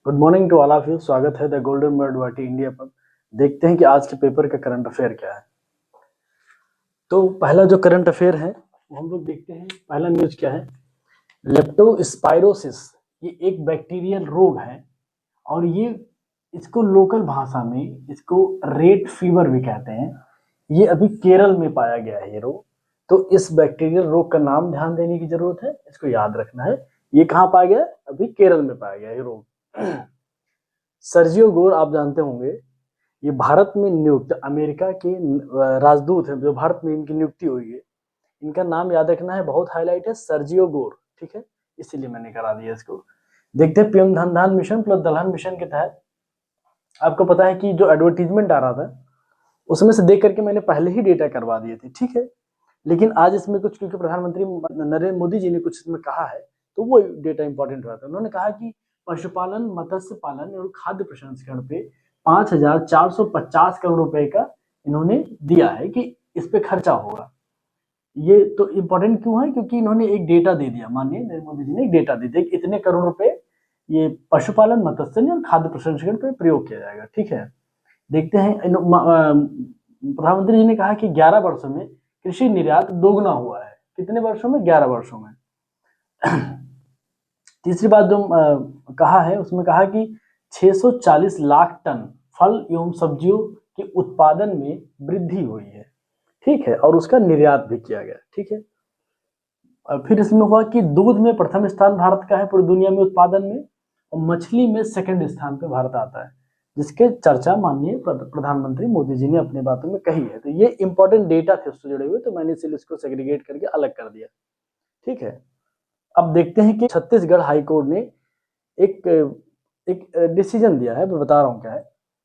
Good morning to all of you. स्वागत है the golden bird वाटी इंडिया पर। देखते हैं कि आज के पेपर का करंट अफेयर क्या है। तो पहला जो करंट अफेयर है वो हम लोग देखते हैं। पहला न्यूज क्या है, लेप्टोस्पाइरोसिस ये एक बैक्टीरियल रोग है और ये इसको लोकल भाषा में इसको रेट फीवर भी कहते हैं। ये अभी केरल में पाया गया है ये रोग। तो इस बैक्टीरियल रोग का नाम ध्यान देने की जरूरत है, इसको याद रखना है। ये कहाँ पाया गया? अभी केरल में पाया गया ये रोग। सर्जियो गोर आप जानते होंगे, ये भारत में नियुक्त अमेरिका के राजदूत हैं जो भारत में इनकी नियुक्ति हुई है। इनका नाम याद रखना है, बहुत हाईलाइट है, सर्जियो गोर। ठीक है, इसीलिए मैंने करा दिया इसको। देखते हैं पीएम धन धान मिशन प्लस दलहन मिशन के तहत आपको पता है कि जो एडवर्टीजमेंट आ रहा था उसमें से देख करके मैंने पहले ही डेटा करवा दिए थे। ठीक है, लेकिन आज इसमें कुछ क्योंकि प्रधानमंत्री नरेंद्र मोदी जी ने कुछ इसमें कहा है तो वो डेटा इंपॉर्टेंट हुआ था। उन्होंने कहा कि पशुपालन, मत्स्य पालन और खाद्य प्रसंस्करण पे 5,450 करोड़ रुपए का इन्होंने दिया है कि इस पे खर्चा होगा। ये तो इम्पोर्टेंट क्यों है? क्योंकि इन्होंने एक डेटा दे दिया, माननीय नरेंद्र मोदी जी ने एक डेटा दे दिया कि इतने करोड़ रुपए ये पशुपालन, मत्स्य और खाद्य प्रसंस्करण पे प्रयोग किया जाएगा। ठीक है, देखते हैं। प्रधानमंत्री जी ने कहा कि 11 वर्षों में कृषि निर्यात दोगुना हुआ है। कितने वर्षों में? 11 वर्षों में। तीसरी बात जो कहा है उसमें कहा कि 640 लाख टन फल एवं सब्जियों के उत्पादन में वृद्धि हुई है। ठीक है, और उसका निर्यात भी किया गया। ठीक है, फिर इसमें हुआ कि दूध में प्रथम स्थान भारत का है पूरी दुनिया में उत्पादन में, और मछली में सेकंड स्थान पे भारत आता है, जिसके चर्चा माननीय प्रधानमंत्री मोदी जी ने अपनी बातों में कही है। तो ये इंपॉर्टेंट डेटा थे उससे जुड़े हुए, तो मैंने इसलिए इसको सेग्रीगेट करके अलग कर दिया। ठीक है, अब देखते हैं कि छत्तीसगढ़ हाईकोर्ट ने एक एक डिसीजन दिया है। मैं बता रहा हूँ क्या है।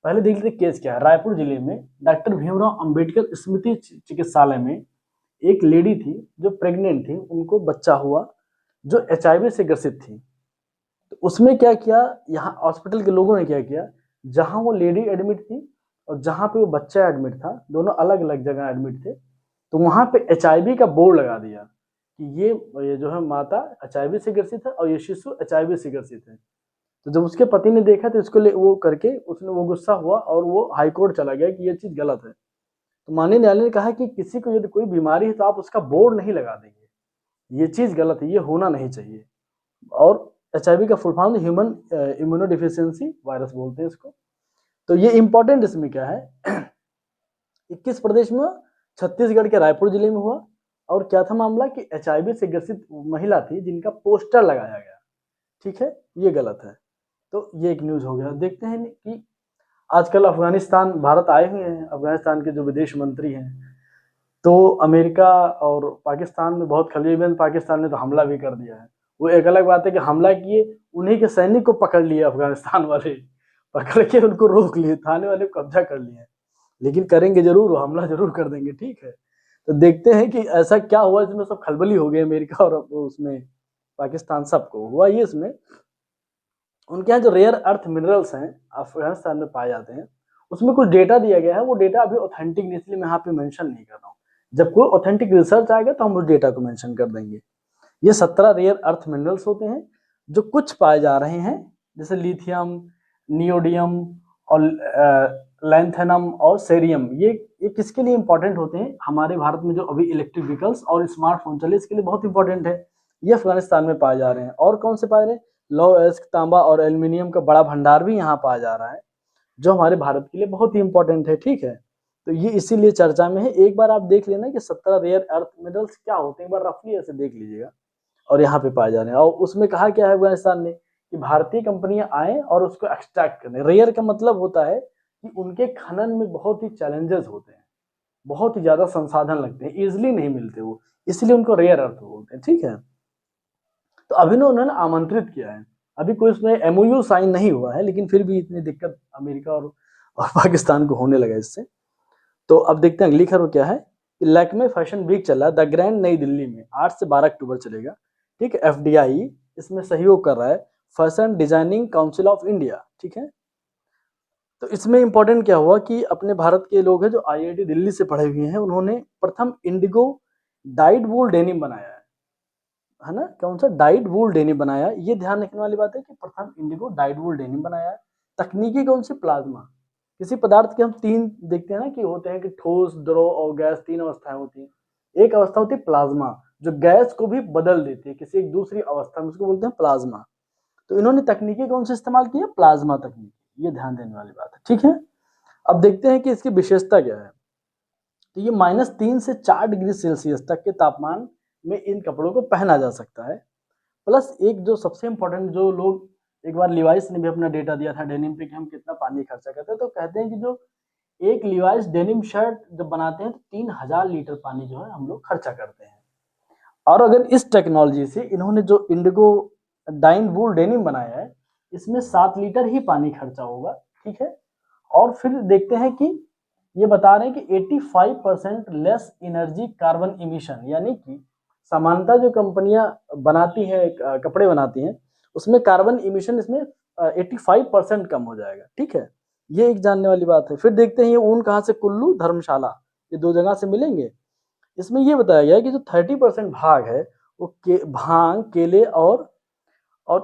पहले देख लेते केस क्या है। रायपुर जिले में डॉक्टर भीमराव अंबेडकर स्मृति चिकित्सालय में एक लेडी थी जो प्रेग्नेंट थी, उनको बच्चा हुआ जो HIV से ग्रसित थी। तो उसमें क्या किया, यहाँ हॉस्पिटल के लोगों ने क्या किया, जहां वो लेडी एडमिट थी और जहां पे वो बच्चा एडमिट था, दोनों अलग अलग जगह एडमिट थे, तो वहां पे HIV का बोर्ड लगा दिया कि ये जो है माता HIV से ग्रसित है और ये शिशु HIV से ग्रसित है। तो जब उसके पति ने देखा तो इसको वो करके उसने वो गुस्सा हुआ और वो हाईकोर्ट चला गया कि ये चीज गलत है। तो माननीय न्यायालय ने कहा कि किसी को यदि कोई बीमारी है तो आप उसका बोर्ड नहीं लगा देंगे, ये चीज गलत है, ये होना नहीं चाहिए। और HIV का full form human immunodeficiency virus बोलते हैं इसको। तो ये इंपॉर्टेंट इसमें क्या है, 21 प्रदेश में, छत्तीसगढ़ के रायपुर जिले में हुआ। और क्या था मामला कि HIV से ग्रसित महिला थी जिनका पोस्टर लगाया गया। ठीक है, ये गलत है। तो ये एक न्यूज हो गया। देखते हैं कि आजकल अफगानिस्तान भारत आए हुए हैं, अफगानिस्तान के जो विदेश मंत्री हैं, तो अमेरिका और पाकिस्तान में बहुत खलीबन, पाकिस्तान ने तो हमला भी कर दिया है। वो एक अलग बात है कि हमला किए, उन्हीं के सैनिक को पकड़ लिए अफगानिस्तान वाले, पकड़ के उनको रोक लिए, थाने वाले को कब्जा कर लिए, लेकिन करेंगे जरूर, हमला जरूर कर देंगे। ठीक है, तो देखते हैं कि ऐसा क्या हुआ इसमें सब खलबली हो गई, अमेरिका और उसमें पाकिस्तान सबको हुआ ये। इसमें उनके यहाँ जो रेयर अर्थ मिनरल्स हैं अफगानिस्तान में पाए जाते हैं, उसमें कुछ डेटा दिया गया है। वो डेटा अभी ऑथेंटिक नहीं, इसलिए मैं यहाँ पे मेंशन नहीं कर रहा हूँ। जब कोई ऑथेंटिक रिसर्च आएगा तो हम उस डेटा को मेंशन कर देंगे। ये 17 रेयर अर्थ मिनरल्स होते हैं जो कुछ पाए जा रहे हैं, जैसे लिथियम, नियोडियम और लैंथेनम और सेरियम। ये किसके लिए इंपॉर्टेंट होते हैं? हमारे भारत में जो अभी इलेक्ट्रिक व्हीकल्स और स्मार्टफोन चले, इसके लिए बहुत इंपॉर्टेंट है। ये अफगानिस्तान में पाए जा रहे हैं। और कौन से पाए रहे हैं? लौह अयस्क, तांबा और एल्यूमिनियम का बड़ा भंडार भी यहाँ पाया जा रहा है, जो हमारे भारत के लिए बहुत ही इंपॉर्टेंट है। ठीक है, तो ये इसीलिए चर्चा में है। एक बार आप देख लेना कि 17 रेयर अर्थ मिनरल्स क्या होते हैं, एक बार रफली ऐसे देख लीजिएगा। और यहाँ पे पाए जा रहे हैं। और उसमें कहा क्या है अफगानिस्तान ने कि भारतीय कंपनियां आए और उसको एक्सट्रैक्ट करें। रेयर का मतलब होता है कि उनके खनन में बहुत ही चैलेंजेस होते हैं, बहुत ही ज्यादा संसाधन लगते हैं, इजिली नहीं मिलते वो, इसलिए उनको रेयर अर्थ बोलते हैं। ठीक है, तो अभी ना उन्होंने आमंत्रित किया है। अभी कोई उसमें MOU साइन नहीं हुआ है, लेकिन फिर भी इतनी दिक्कत अमेरिका और पाकिस्तान को होने लगा इससे। तो अब देखते हैं अगली खबर क्या है। लैक्मे फैशन वीक चल रहा है द ग्रैंड नई दिल्ली में, 8 से 12 अक्टूबर चलेगा। ठीक है, FDI इसमें सहयोग कर रहा है, fashion designing council of India. ठीक है, तो इसमें इंपॉर्टेंट क्या हुआ कि अपने भारत के लोग हैं जो IIT दिल्ली से पढ़े हुए हैं, उन्होंने प्रथम इंडिगो डाइड वूल डेनिम बनाया है। है ना, कौन सा, डाइड वूल डेनिम बनाया। ये ध्यान रखने वाली बात है कि प्रथम इंडिगो डाइड वूल डेनिम बनाया। तकनीकी कौन सी, प्लाज्मा। किसी पदार्थ के हम तीन देखते हैं ना कि होते हैं कि ठोस, द्रव और गैस, तीन अवस्थाएं होती हैं। एक अवस्था होती है प्लाज्मा, जो गैस को भी बदल देती है किसी एक दूसरी अवस्था में, उसको बोलते हैं प्लाज्मा। तो इन्होंने तकनीकी कौन सी इस्तेमाल की है, प्लाज्मा तकनीक। ये ध्यान देने वाली बात है, ठीक है। अब देखते हैं कि इसकी विशेषता क्या है। तो ये -3 से 4 डिग्री सेल्सियस तक के तापमान में इन कपड़ों को पहना जा सकता है। प्लस एक जो सबसे इम्पोर्टेंट, जो लोग, एक बार लिवाइस ने भी अपना डेटा दिया था डेनिम पे कि हम कितना पानी खर्चा करते हैं, तो कहते हैं कि जो एक लिवाइस डेनिम शर्ट जब बनाते हैं तो 3000 लीटर पानी जो है हम लोग खर्चा करते हैं। और अगर इस टेक्नोलॉजी से इन्होंने जो इंडिगो डाइन वूल डेनिम बनाया है, इसमें 7 लीटर ही पानी खर्चा होगा, ठीक है। और फिर देखते हैं कि ये बता रहे हैं कि 85% लेस एनर्जी कार्बन इमिशन, यानी कि सामान्यतः जो कंपनियां बनाती हैं, कपड़े बनाती हैं, उसमें कार्बन इमिशन इसमें 85% कम हो जाएगा, ठीक है। ये एक जानने वाली बात है। फिर देखते हैं ये ऊन कहाँ से, कुल्लू, धर्मशाला, ये 2 जगह से मिलेंगे। इसमें ये बताया गया है कि जो 30% भाग है वो भांग, केले और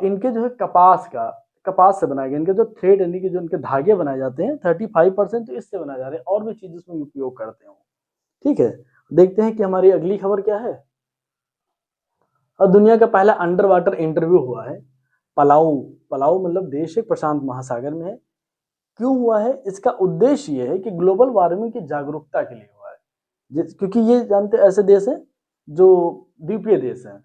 इनके जो है कपास से बनाए गए। इनके जो थ्रेड, यानी कि जो इनके धागे बनाए जाते हैं, 35% तो इससे बनाए जा रहे हैं, और भी चीज इसमें उपयोग करते हो, ठीक है। देखते हैं कि हमारी अगली खबर क्या है। और दुनिया का पहला अंडर वाटर इंटरव्यू हुआ है पलाऊ। पलाऊ मतलब देश है, प्रशांत महासागर में है। क्यों हुआ है, इसका उद्देश्य ये है कि ग्लोबल वार्मिंग की जागरूकता के लिए हुआ है, क्योंकि ये जानते ऐसे देश हैं जो द्वीपीय देश हैं।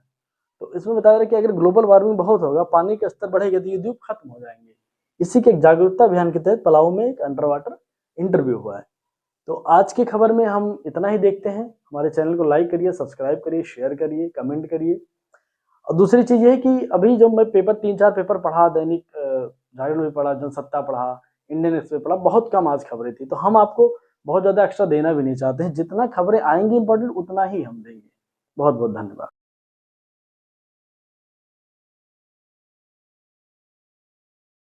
तो इसमें बताया रहा कि अगर ग्लोबल वार्मिंग बहुत होगा, पानी का स्तर बढ़ेगा, तो ये द्वीप खत्म हो जाएंगे। इसी के एक जागरूकता अभियान के तहत पलाऊ में एक अंडर वाटर इंटरव्यू हुआ है। तो आज की खबर में हम इतना ही देखते हैं। हमारे चैनल को लाइक करिए, सब्सक्राइब करिए, शेयर करिए, कमेंट करिए। और दूसरी चीज ये है कि अभी जब मैं पेपर 3-4 पेपर पढ़ा, दैनिक जागरण भी पढ़ा, जनसत्ता पढ़ा, इंडियन एक्सप्रेस पढ़ा, बहुत कम आज खबरें थी। तो हम आपको बहुत ज्यादा एक्स्ट्रा देना भी नहीं चाहते हैं। जितना खबरें आएंगी इंपॉर्टेंट, उतना ही हम देंगे। बहुत बहुत धन्यवाद।